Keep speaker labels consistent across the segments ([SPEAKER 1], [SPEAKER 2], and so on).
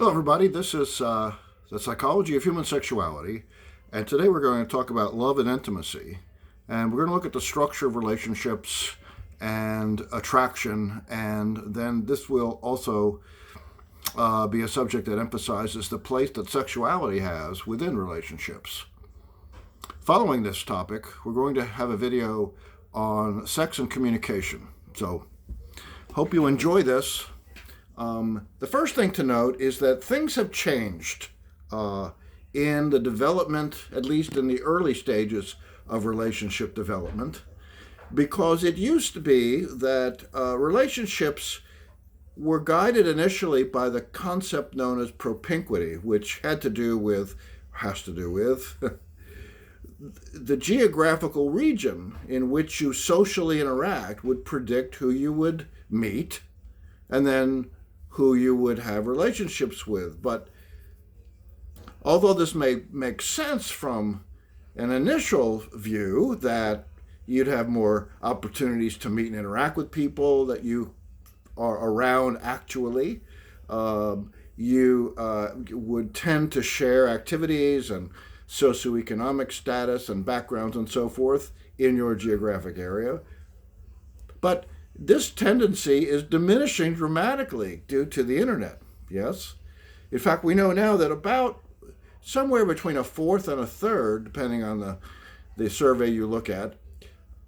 [SPEAKER 1] Hello, everybody. This is the Psychology of Human Sexuality, and today we're going to talk about love and intimacy. And we're going to look at the structure of relationships and attraction, and then this will also be a subject that emphasizes the place that sexuality has within relationships. Following this topic, we're going to have a video on sex and communication. So, hope you enjoy this. The first thing to note is that things have changed in the development, at least in the early stages of relationship development, because it used to be that relationships were guided initially by the concept known as propinquity, which has to do with the geographical region in which you socially interact would predict who you would meet and then who you would have relationships with. But although this may make sense from an initial view that you'd have more opportunities to meet and interact with people that you are around actually, you would tend to share activities and socioeconomic status and backgrounds and so forth in your geographic area. But this tendency is diminishing dramatically due to the internet, yes? In fact, we know now that about somewhere between a fourth and a third, depending on the survey you look at,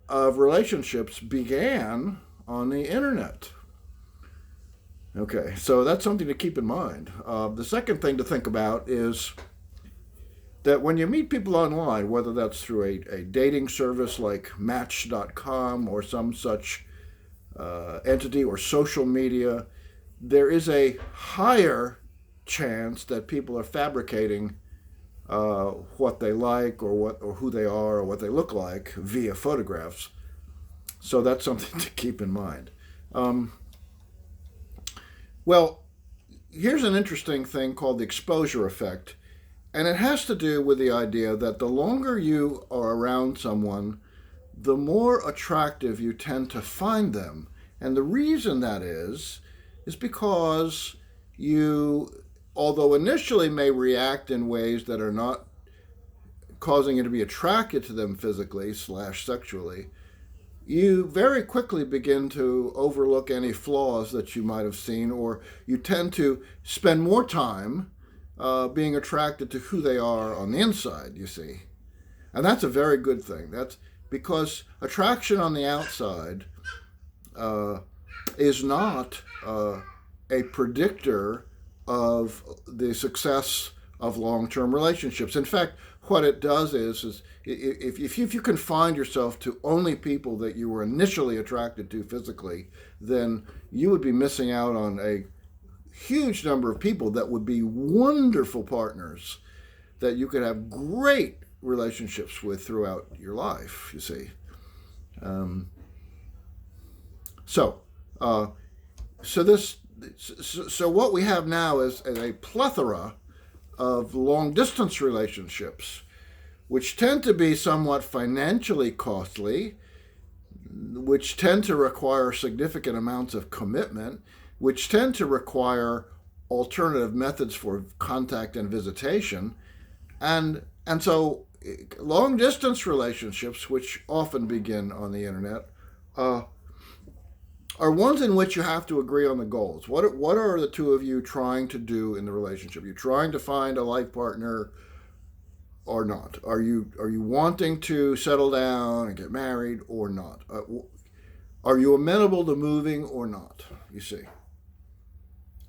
[SPEAKER 1] of relationships began on the internet. Okay, so that's something to keep in mind. The second thing to think about is that when you meet people online, whether that's through a dating service like Match.com or some such entity or social media, there is a higher chance that people are fabricating what they like or who they are or what they look like via photographs. So that's something to keep in mind. Well, here's an interesting thing called the exposure effect, and it has to do with the idea that the longer you are around someone, the more attractive you tend to find them. And the reason that is because you, although initially may react in ways that are not causing you to be attracted to them physically / sexually, you very quickly begin to overlook any flaws that you might have seen, or you tend to spend more time being attracted to who they are on the inside, you see. And that's a very good thing. That's because attraction on the outside is not a predictor of the success of long-term relationships. In fact, what it does is if you can find yourself to only people that you were initially attracted to physically, then you would be missing out on a huge number of people that would be wonderful partners that you could have great relationships with throughout your life, you see. So what we have now is a plethora of long-distance relationships, which tend to be somewhat financially costly, which tend to require significant amounts of commitment, which tend to require alternative methods for contact and visitation. And so long-distance relationships, which often begin on the internet, are ones in which you have to agree on the goals. What are the two of you trying to do in the relationship? Are you trying to find a life partner or not? Are you wanting to settle down and get married or not? Are you amenable to moving or not? You see.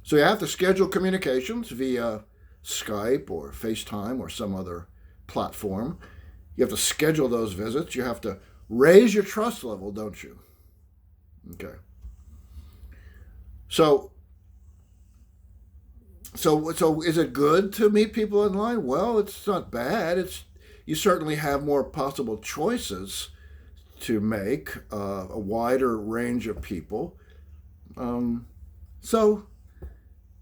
[SPEAKER 1] So you have to schedule communications via Skype or FaceTime or some other platform. You have to schedule those visits. You have to raise your trust level, don't you? Okay. So is it good to meet people online? Well, it's not bad. You certainly have more possible choices to make, a wider range of people. So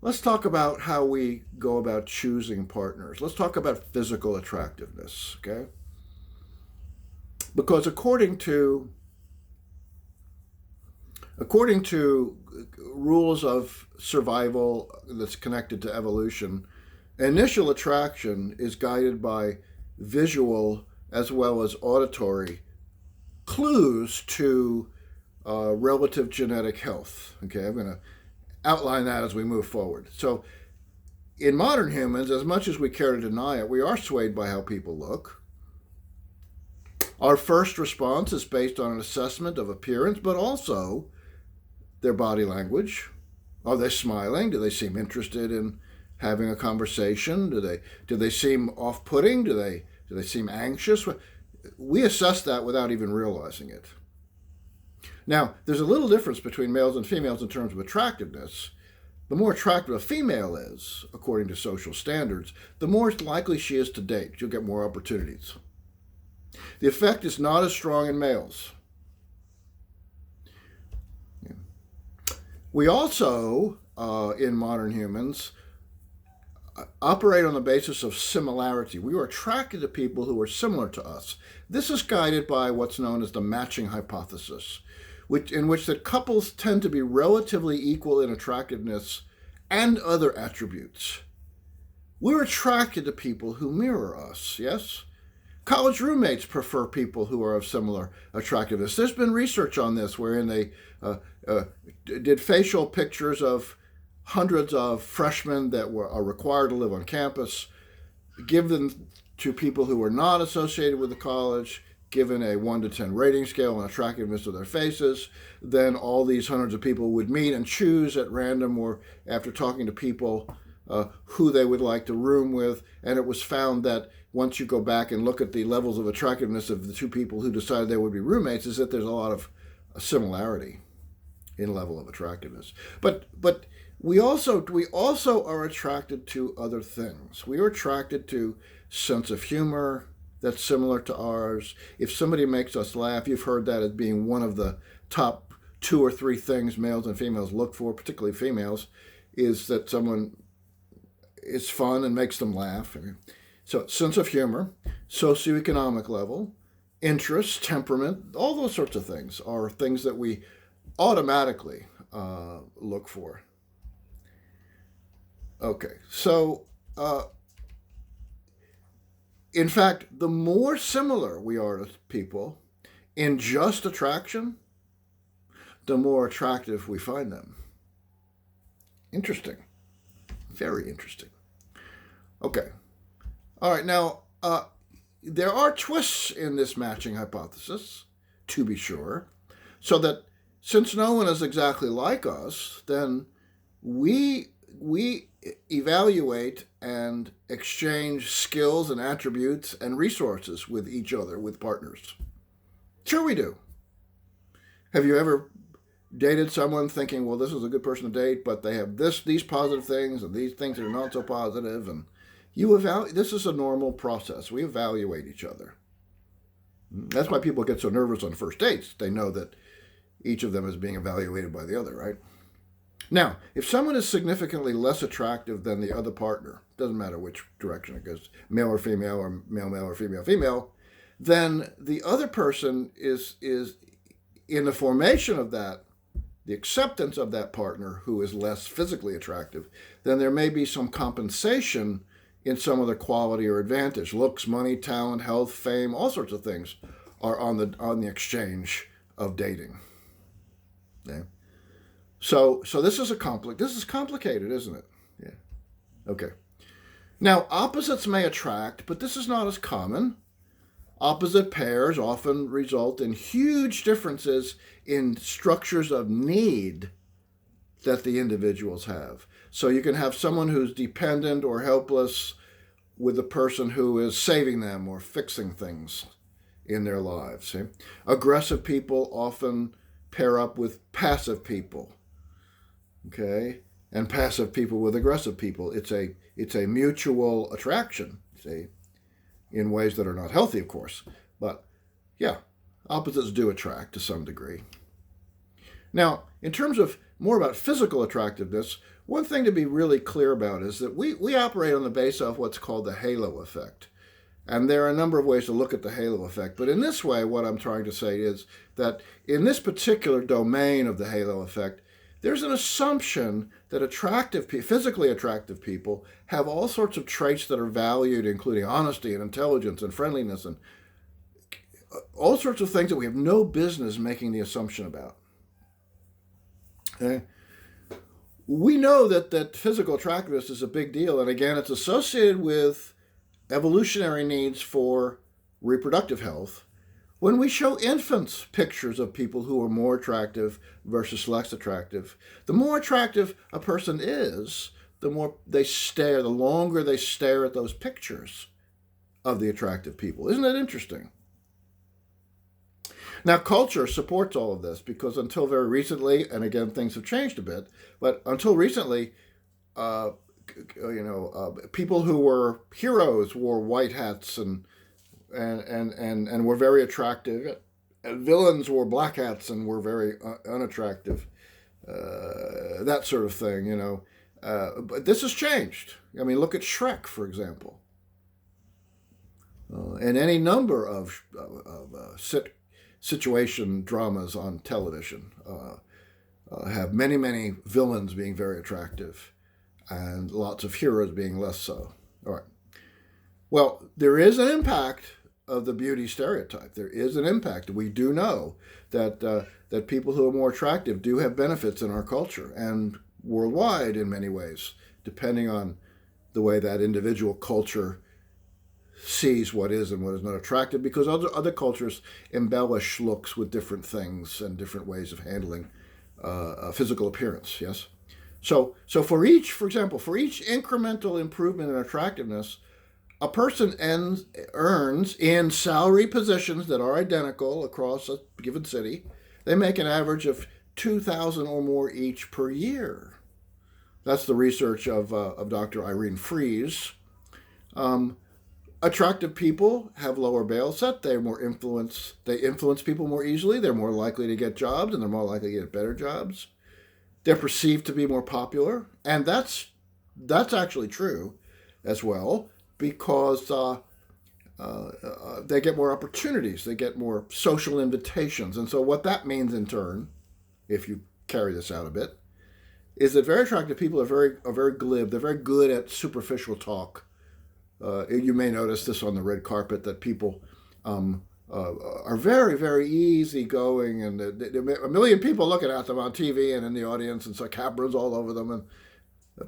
[SPEAKER 1] let's talk about how we go about choosing partners. Let's talk about physical attractiveness, okay? Because according to According to rules of survival that's connected to evolution, initial attraction is guided by visual as well as auditory clues to relative genetic health. Okay, I'm going to outline that as we move forward. So, in modern humans, as much as we care to deny it, we are swayed by how people look. Our first response is based on an assessment of appearance, but also their body language. Are they smiling? Do they seem interested in having a conversation? Do they seem off-putting? Do they seem anxious? We assess that without even realizing it. Now, there's a little difference between males and females in terms of attractiveness. The more attractive a female is, according to social standards, the more likely she is to date. She'll get more opportunities. The effect is not as strong in males. We also, in modern humans, operate on the basis of similarity. We are attracted to people who are similar to us. This is guided by what's known as the matching hypothesis, in which the couples tend to be relatively equal in attractiveness and other attributes. We're attracted to people who mirror us, yes? College roommates prefer people who are of similar attractiveness. There's been research on this wherein they did facial pictures of hundreds of freshmen that are required to live on campus, give them to people who were not associated with the college, given a 1 to 10 rating scale on attractiveness of their faces. Then all these hundreds of people would meet and choose at random or after talking to people who they would like to room with. And it was found that once you go back and look at the levels of attractiveness of the two people who decided they would be roommates, is that there's a lot of similarity in level of attractiveness. But we also are attracted to other things. We are attracted to sense of humor that's similar to ours. If somebody makes us laugh, you've heard that as being one of the top 2 or 3 things males and females look for, particularly females, is that someone is fun and makes them laugh. So sense of humor, socioeconomic level, interest, temperament, all those sorts of things are things that we automatically look for. Okay, so in fact, the more similar we are to people in just attraction, the more attractive we find them. Interesting. Very interesting. Okay. All right, now, there are twists in this matching hypothesis, to be sure, so that since no one is exactly like us, then we evaluate and exchange skills and attributes and resources with each other, with partners. Sure we do. Have you ever dated someone thinking, well, this is a good person to date, but they have these positive things and these things that are not so positive, and this is a normal process. We evaluate each other. That's why people get so nervous on first dates. They know that each of them is being evaluated by the other, right? Now, if someone is significantly less attractive than the other partner, doesn't matter which direction it goes, male or female or female, then the other person is in the formation of that, the acceptance of that partner who is less physically attractive, then there may be some compensation in some other quality or advantage. Looks, money, talent, health, fame, all sorts of things are on the exchange of dating. Okay? So this is complicated, isn't it? Yeah. Okay. Now, opposites may attract, but this is not as common. Opposite pairs often result in huge differences in structures of need that the individuals have. So you can have someone who's dependent or helpless with a person who is saving them or fixing things in their lives. See? Aggressive people often pair up with passive people. Okay? And passive people with aggressive people. It's a mutual attraction, see, in ways that are not healthy, of course. But yeah, opposites do attract to some degree. Now, in terms of more about physical attractiveness, one thing to be really clear about is that we operate on the basis of what's called the halo effect. And there are a number of ways to look at the halo effect. But in this way, what I'm trying to say is that in this particular domain of the halo effect, there's an assumption that physically attractive people have all sorts of traits that are valued, including honesty and intelligence and friendliness and all sorts of things that we have no business making the assumption about. Okay? We know that physical attractiveness is a big deal, and again, it's associated with evolutionary needs for reproductive health. When we show infants pictures of people who are more attractive versus less attractive, the more attractive a person is, the more they stare, the longer they stare at those pictures of the attractive people. Isn't that interesting? Now, culture supports all of this because until very recently, and again, things have changed a bit, but until recently, people who were heroes wore white hats and were very attractive. And villains wore black hats and were very unattractive. That sort of thing, But this has changed. I mean, look at Shrek, for example. And any number of situation dramas on television have many, many villains being very attractive and lots of heroes being less so. All right. Well, there is an impact of the beauty stereotype. There is an impact. We do know that people who are more attractive do have benefits in our culture and worldwide in many ways, depending on the way that individual culture sees what is and what is not attractive, because other cultures embellish looks with different things and different ways of handling physical appearance. Yes. So for each incremental improvement in attractiveness, a person earns in salary positions that are identical across a given city, they make an average of $2,000 or more each per year. That's the research of Dr. Irene Fries. Attractive people have lower bail set. They influence people more easily. They're more likely to get jobs, and they're more likely to get better jobs. They're perceived to be more popular, and that's actually true as well, because they get more opportunities. They get more social invitations. And so what that means in turn, if you carry this out a bit, is that very attractive people are very glib. They're very good at superficial talk. You may notice this on the red carpet, that people are very, very easygoing, and a million people looking at them on TV and in the audience, and so cameras all over them.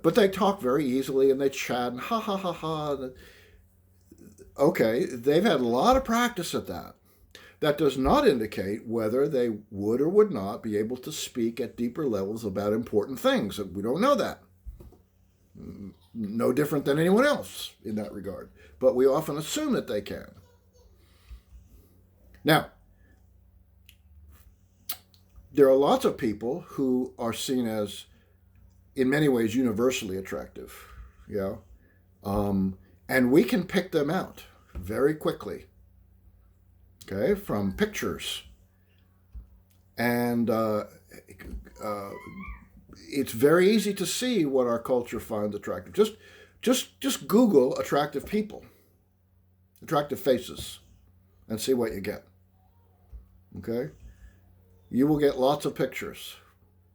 [SPEAKER 1] But they talk very easily, and they chat, and ha ha ha ha. Okay, they've had a lot of practice at that. That does not indicate whether they would or would not be able to speak at deeper levels about important things. We don't know that. No different than anyone else in that regard. But we often assume that they can. Now, there are lots of people who are seen as, in many ways, universally attractive. Yeah. And we can pick them out very quickly. Okay, from pictures. And it's very easy to see what our culture finds attractive. Just Google attractive people, attractive faces, and see what you get. Okay, you will get lots of pictures.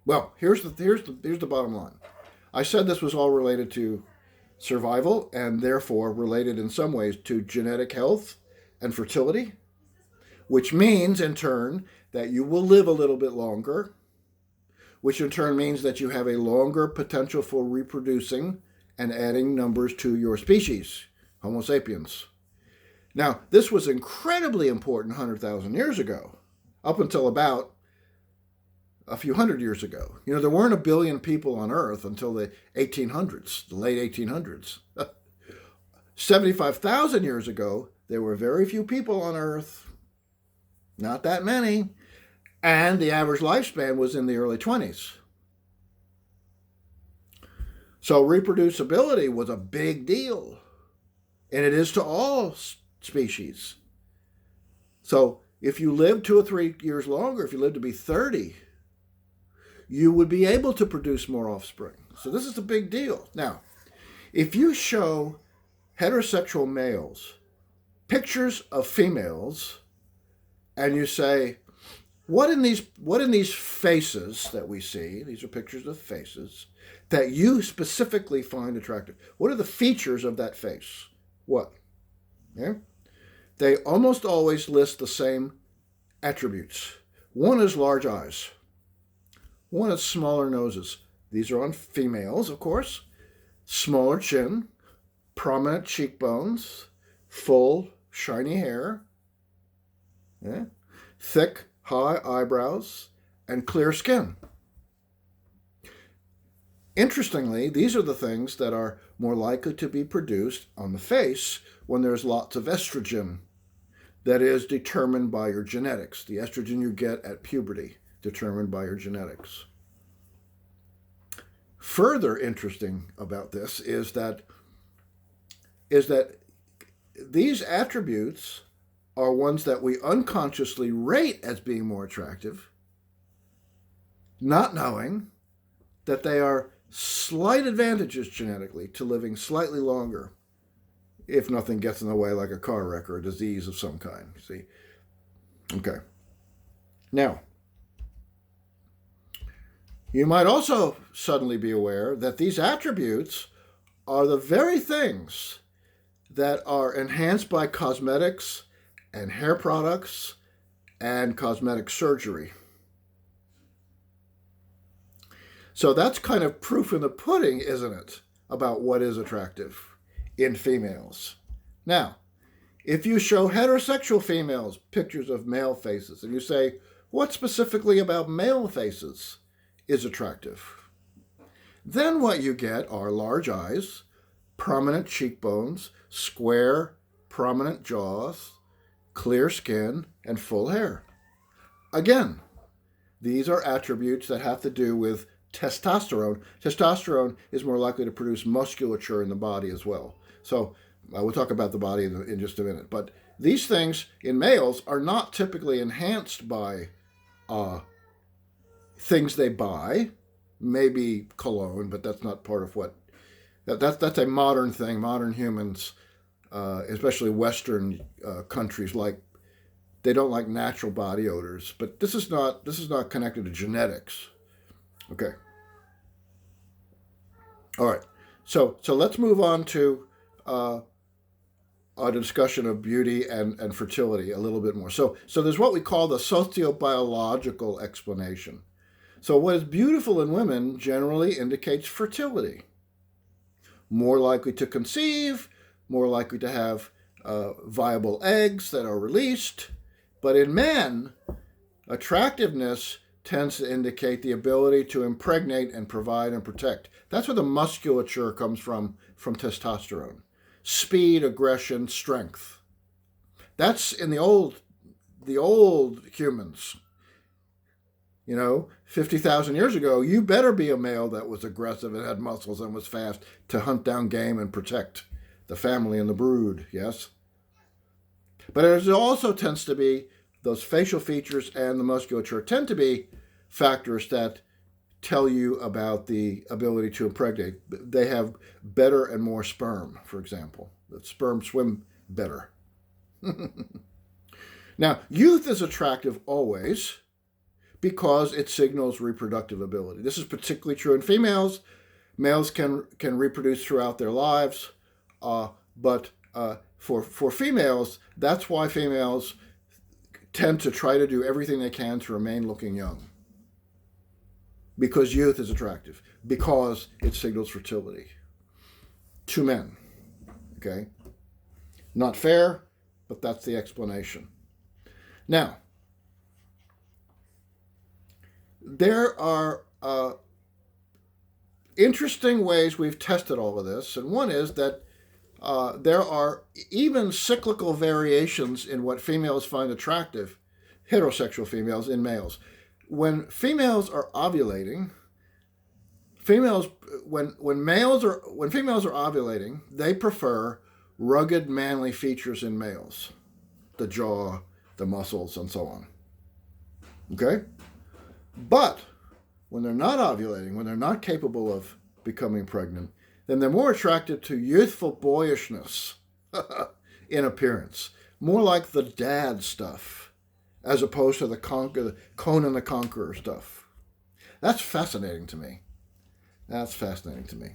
[SPEAKER 1] Well, here's the bottom line. I said this was all related to survival, and therefore related in some ways to genetic health and fertility, which means in turn that you will live a little bit longer, which in turn means that you have a longer potential for reproducing and adding numbers to your species, Homo sapiens. Now, this was incredibly important 100,000 years ago, up until about a few hundred years ago. There weren't a billion people on Earth until the 1800s, the late 1800s. 75,000 years ago, there were very few people on Earth, not that many, and the average lifespan was in the early 20s. So reproducibility was a big deal, and it is to all species. So if you live 2 or 3 years longer, if you live to be 30, you would be able to produce more offspring. So this is a big deal. Now, if you show heterosexual males pictures of females and you say, what in these faces that we see, these are pictures of faces, that you specifically find attractive? What are the features of that face? What? Yeah? They almost always list the same attributes. One is large eyes. One is smaller noses. These are on females, of course. Smaller chin, prominent cheekbones, full, shiny hair, yeah? Thick, high eyebrows, and clear skin. Interestingly, these are the things that are more likely to be produced on the face when there's lots of estrogen that is determined by your genetics. The estrogen you get at puberty, determined by your genetics. Further interesting about this is that these attributes are ones that we unconsciously rate as being more attractive, not knowing that they are slight advantages genetically to living slightly longer if nothing gets in the way, like a car wreck or a disease of some kind. See? Okay. Now, you might also suddenly be aware that these attributes are the very things that are enhanced by cosmetics and hair products and cosmetic surgery. So that's kind of proof in the pudding, isn't it, about what is attractive in females. Now, if you show heterosexual females pictures of male faces and you say, what specifically about male faces is attractive? Then what you get are large eyes, prominent cheekbones, square, prominent jaws, clear skin, and full hair. Again, these are attributes that have to do with testosterone. Testosterone is more likely to produce musculature in the body as well. So we'll talk about the body in just a minute. But these things in males are not typically enhanced by things they buy, maybe cologne, but that's not part of what. That's a modern thing. Modern humans, especially Western countries, they don't like natural body odors. But this is not connected to genetics. Okay. All right. So let's move on to a discussion of beauty and fertility a little bit more. So there's what we call the sociobiological explanation. So what is beautiful in women generally indicates fertility. More likely to conceive, more likely to have viable eggs that are released. But in men, attractiveness tends to indicate the ability to impregnate and provide and protect. That's where the musculature comes from testosterone. Speed, aggression, strength. That's in the old humans. 50,000 years ago, you better be a male that was aggressive and had muscles and was fast to hunt down game and protect the family and the brood, yes? But it also tends to be, those facial features and the musculature tend to be factors that tell you about the ability to impregnate. They have better and more sperm, for example. The sperm swim better. Now, youth is attractive always because it signals reproductive ability. This is particularly true in females. Males can reproduce throughout their lives, but for females, that's why females tend to try to do everything they can to remain looking young. Because youth is attractive, because it signals fertility to men. Okay? Not fair, but that's the explanation. Now, there are interesting ways we've tested all of this, and one is that there are even cyclical variations in what females find attractive, heterosexual females, in males. When females are ovulating, when females are ovulating, they prefer rugged, manly features in males, the jaw, the muscles, and so on. Okay? But when they're not ovulating, when they're not capable of becoming pregnant, then they're more attracted to youthful boyishness in appearance. more like the dad stuff, as opposed to the Conan the Conqueror stuff. That's fascinating to me. That's fascinating to me.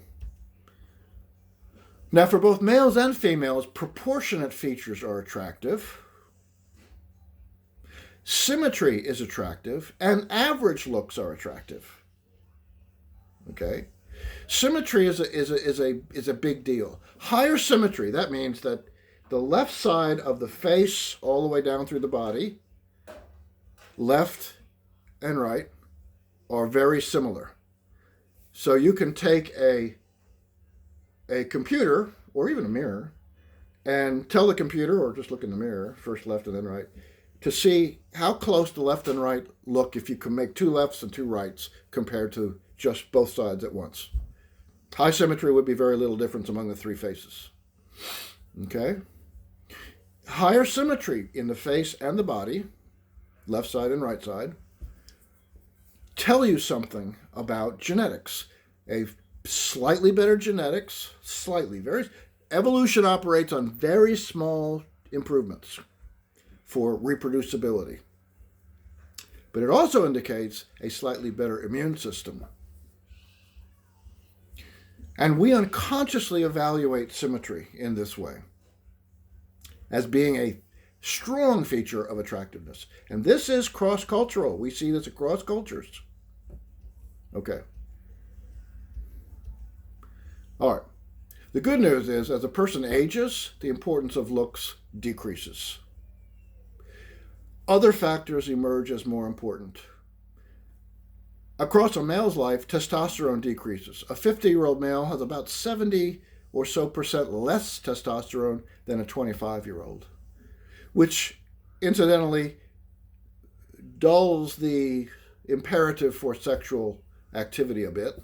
[SPEAKER 1] Now, for both males and females, proportionate features are attractive. Symmetry is attractive, and average looks are attractive. Okay? Symmetry is a big deal. Higher symmetry, that means that the left side of the face all the way down through the body, left and right, are very similar. So you can take a computer or even a mirror and tell the computer, or just look in the mirror, first left and then right, to see how close the left and right look if you can make two lefts and two rights compared to just both sides at once. High symmetry would be very little difference among the three faces. Okay? Higher symmetry in the face and the body, left side and right side, tell you something about genetics. A slightly better genetics, evolution operates on very small improvements for reproducibility. But it also indicates a slightly better immune system. And we unconsciously evaluate symmetry in this way as being a strong feature of attractiveness. And this is cross-cultural. We see this across cultures. Okay. All right. The good news is, as a person ages, the importance of looks decreases. Other factors emerge as more important. Across a male's life, testosterone decreases. A 50-year-old male has about 70 or so % less testosterone than a 25-year-old, which incidentally dulls the imperative for sexual activity a bit.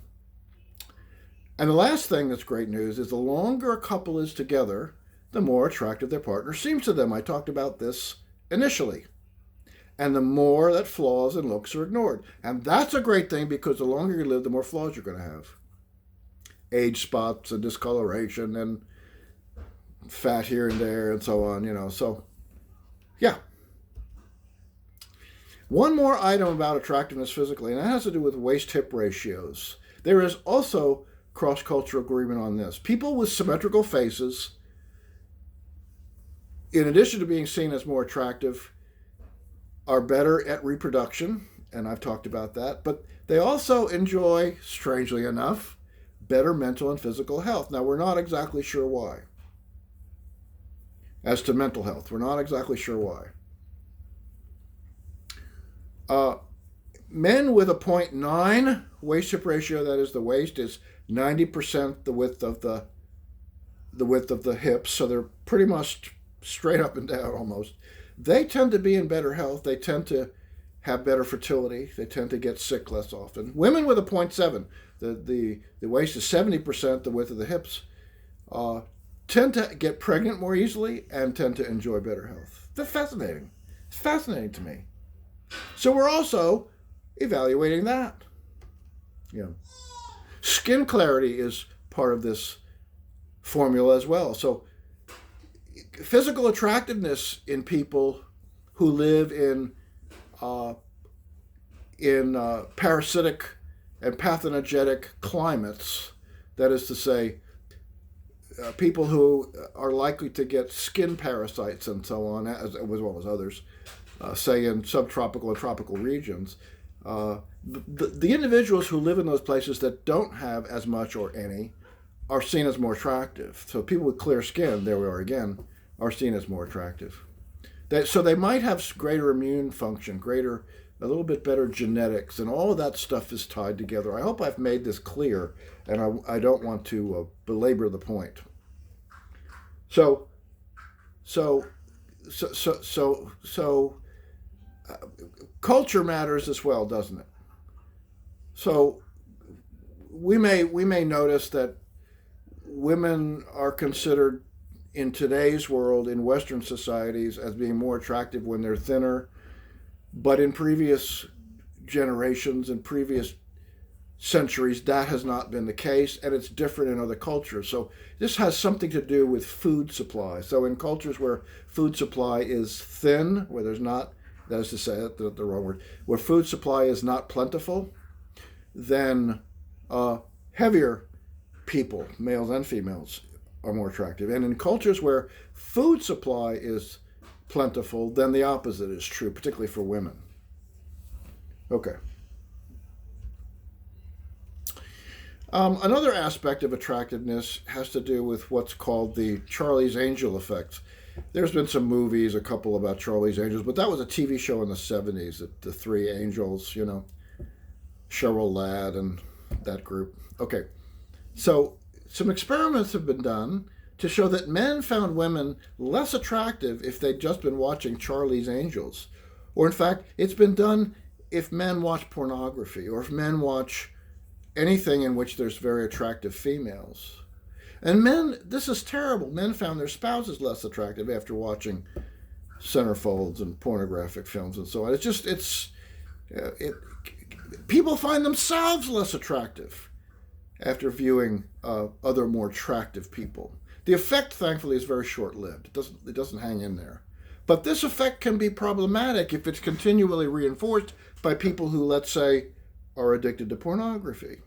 [SPEAKER 1] And the last thing that's great news is the longer a couple is together, the more attractive their partner seems to them. I talked about this initially. And the more that flaws and looks are ignored. And that's a great thing, because the longer you live, the more flaws you're going to have. Age spots and discoloration and fat here and there and so on, So, yeah. One more item about attractiveness physically, and that has to do with waist-hip ratios. There is also cross-cultural agreement on this. People with symmetrical faces, in addition to being seen as more attractive, are better at reproduction, and I've talked about that, but they also enjoy, strangely enough, better mental and physical health. Now, we're not exactly sure why. As to mental health, we're not exactly sure why. Men with a 0.9 waist-hip ratio, that is, the waist is 90% the width of the hips, so they're pretty much straight up and down almost. They tend to be in better health. They tend to have better fertility. They tend to get sick less often. Women with a 0.7, the waist is 70% the width of the hips, tend to get pregnant more easily and tend to enjoy better health. That's fascinating. It's fascinating to me. So we're also evaluating that. Skin clarity is part of this formula as well. So physical attractiveness in people who live in parasitic and pathogenic climates, that is to say, people who are likely to get skin parasites and so on, as well as others, say in subtropical and tropical regions, the individuals who live in those places that don't have as much or any are seen as more attractive. So people with clear skin, there we are again, are seen as more attractive. So they might have greater immune function, a little bit better genetics, and all of that stuff is tied together. I hope I've made this clear, and I don't want to belabor the point. So culture matters as well, doesn't it? So we may notice that women are considered in today's world, in Western societies, as being more attractive when they're thinner, but in previous generations and previous centuries, that has not been the case, and it's different in other cultures. So this has something to do with food supply. So in cultures where food supply is thin, where there's not, that is to say, the wrong word, where food supply is not plentiful, then heavier people, males and females, are more attractive. And in cultures where food supply is plentiful, then the opposite is true, particularly for women. Okay. Another aspect of attractiveness has to do with what's called the Charlie's Angel effect. There's been some movies, a couple about Charlie's Angels, but that was a TV show in the 70s, the three angels, Cheryl Ladd and that group. Okay, so some experiments have been done to show that men found women less attractive if they'd just been watching Charlie's Angels. Or in fact, it's been done if men watch pornography or if men watch anything in which there's very attractive females. And men, this is terrible. Men found their spouses less attractive after watching centerfolds and pornographic films and so on. People find themselves less attractive after viewing other more attractive people. The effect, thankfully, is very short-lived. It doesn't hang in there. But this effect can be problematic if it's continually reinforced by people who, let's say, are addicted to pornography.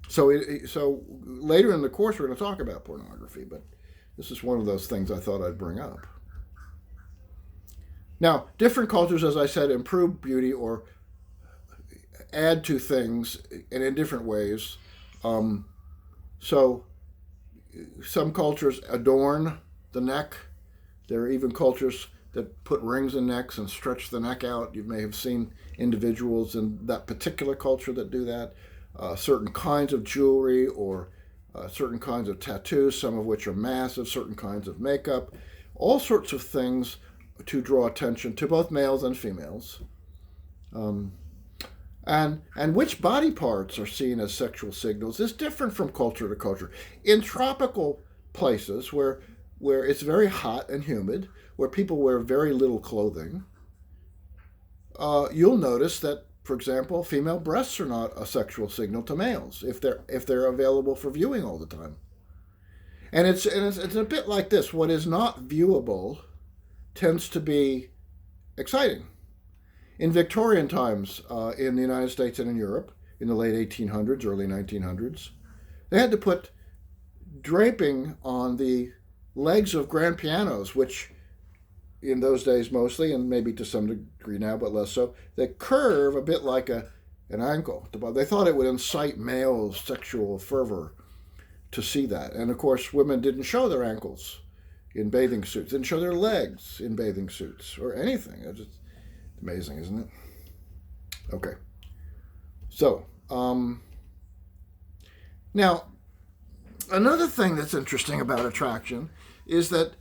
[SPEAKER 1] So later in the course we're going to talk about pornography, but this is one of those things I thought I'd bring up. Now, different cultures, as I said, improve beauty or add to things and in different ways. So some cultures adorn the neck. There are even cultures that put rings in necks and stretch the neck out. You may have seen individuals in that particular culture that do that. Certain kinds of jewelry or certain kinds of tattoos, some of which are massive, certain kinds of makeup, all sorts of things to draw attention to both males and females. And which body parts are seen as sexual signals is different from culture to culture. In tropical places where it's very hot and humid, where people wear very little clothing, you'll notice that, for example, female breasts are not a sexual signal to males if they're available for viewing all the time. And it's a bit like this. What is not viewable tends to be exciting. In Victorian times, in the United States and in Europe, in the late 1800s, early 1900s, they had to put draping on the legs of grand pianos, which in those days mostly, and maybe to some degree now, but less so, they curve a bit like an ankle. They thought it would incite male sexual fervor to see that. And of course, women didn't show their ankles in bathing suits, didn't show their legs in bathing suits or anything. It's just amazing, isn't it? Okay. So, now, another thing that's interesting about attraction is that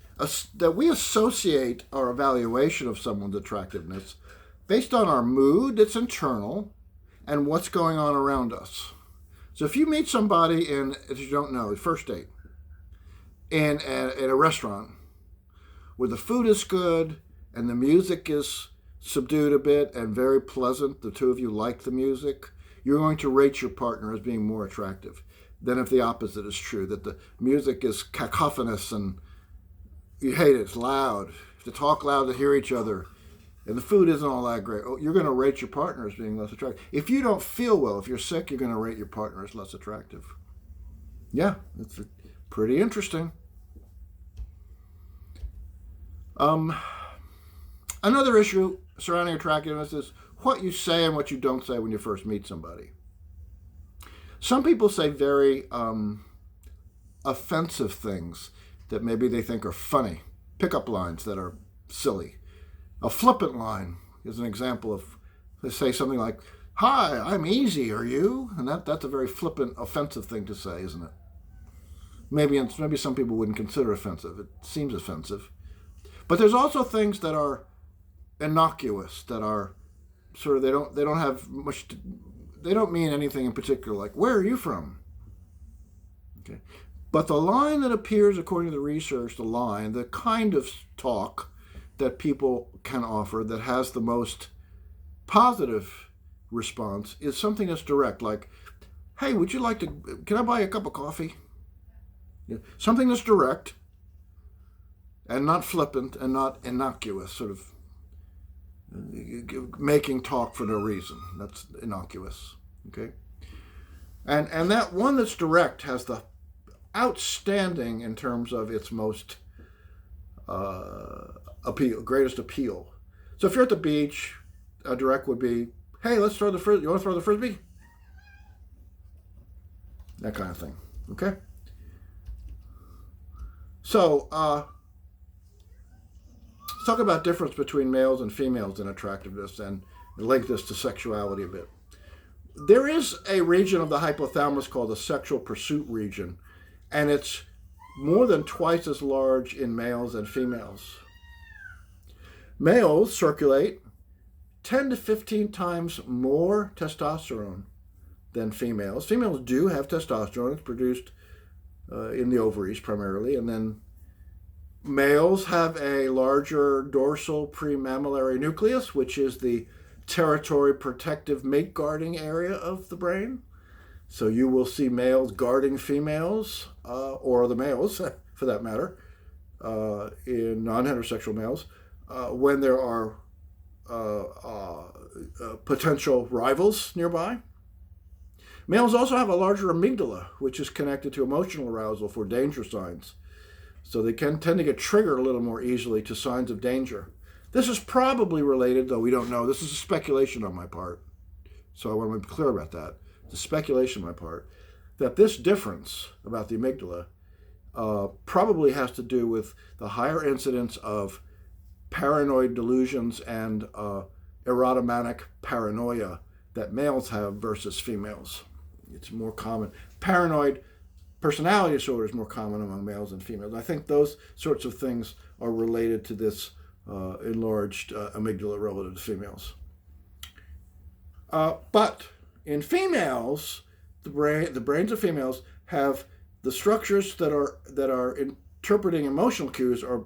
[SPEAKER 1] we associate our evaluation of someone's attractiveness based on our mood that's internal and what's going on around us. So if you meet somebody if you don't know, first date, in a restaurant where the food is good and the music is subdued a bit and very pleasant, the two of you like the music, you're going to rate your partner as being more attractive than if the opposite is true, that the music is cacophonous and you hate it, it's loud, you have to talk loud to hear each other, and the food isn't all that great. You're going to rate your partner as being less attractive. If you don't feel well, if you're sick, you're going to rate your partner as less attractive. Yeah, it's pretty interesting. Another issue surrounding attractiveness is what you say and what you don't say when you first meet somebody. Some people say very offensive things that maybe they think are funny, pickup lines that are silly. A flippant line is an example of, they say something like, "Hi, I'm easy, are you?" And that's a very flippant, offensive thing to say, isn't it? Maybe some people wouldn't consider offensive. It seems offensive. But there's also things that are innocuous, that are sort of, they don't have much they don't mean anything in particular, like, "Where are you from?" Okay. But the line that appears, according to the research, the kind of talk that people can offer that has the most positive response is something that's direct, like, hey, would you like to, can I buy a cup of coffee? Yeah. Something that's direct and not flippant and not innocuous, sort of making talk for no reason. That's innocuous, okay? And that one that's direct has the outstanding in terms of its most greatest appeal. So if you're at the beach, a direct would be, hey, let's throw the frisbee. You want to throw the frisbee? That kind of thing, okay? So, let's talk about difference between males and females in attractiveness and link this to sexuality a bit. There is a region of the hypothalamus called the sexual pursuit region, and it's more than twice as large in males and females. Males circulate 10 to 15 times more testosterone than females. Females do have testosterone. It's produced in the ovaries primarily, and then males have a larger dorsal premammillary nucleus, which is the territory protective mate guarding area of the brain. So you will see males guarding females, or the males for that matter, in non-heterosexual males, when there are potential rivals nearby. Males also have a larger amygdala, which is connected to emotional arousal for danger signs. So they can tend to get triggered a little more easily to signs of danger. This is probably related, though we don't know. This is a speculation on my part. So I want to be clear about that. It's a speculation on my part that this difference about the amygdala probably has to do with the higher incidence of paranoid delusions and erotomanic paranoia that males have versus females. It's more common. Paranoid personality disorder is more common among males and females. I think those sorts of things are related to this enlarged amygdala relative to females. But in females, the brains of females have the structures that are interpreting emotional cues are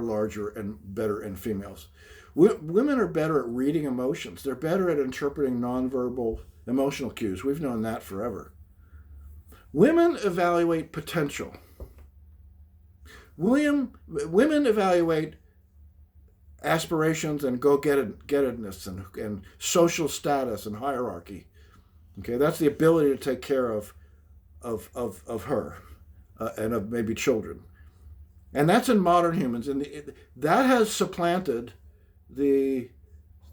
[SPEAKER 1] larger and better in females. Women are better at reading emotions. They're better at interpreting nonverbal emotional cues. We've known that forever. Women evaluate potential. Women evaluate aspirations and go-gettedness and social status and hierarchy. Okay, that's the ability to take care of her and of maybe children. And that's in modern humans. And that has supplanted the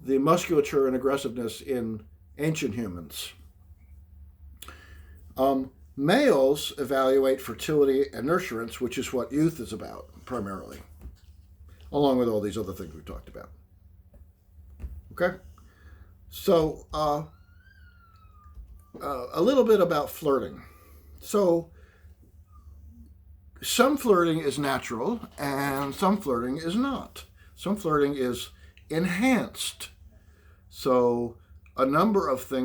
[SPEAKER 1] musculature and aggressiveness in ancient humans. Males evaluate fertility and nurturance, which is what youth is about primarily, along with all these other things we talked about. Okay? So, a little bit about flirting. So, some flirting is natural and some flirting is not. Some flirting is enhanced. So, a number of things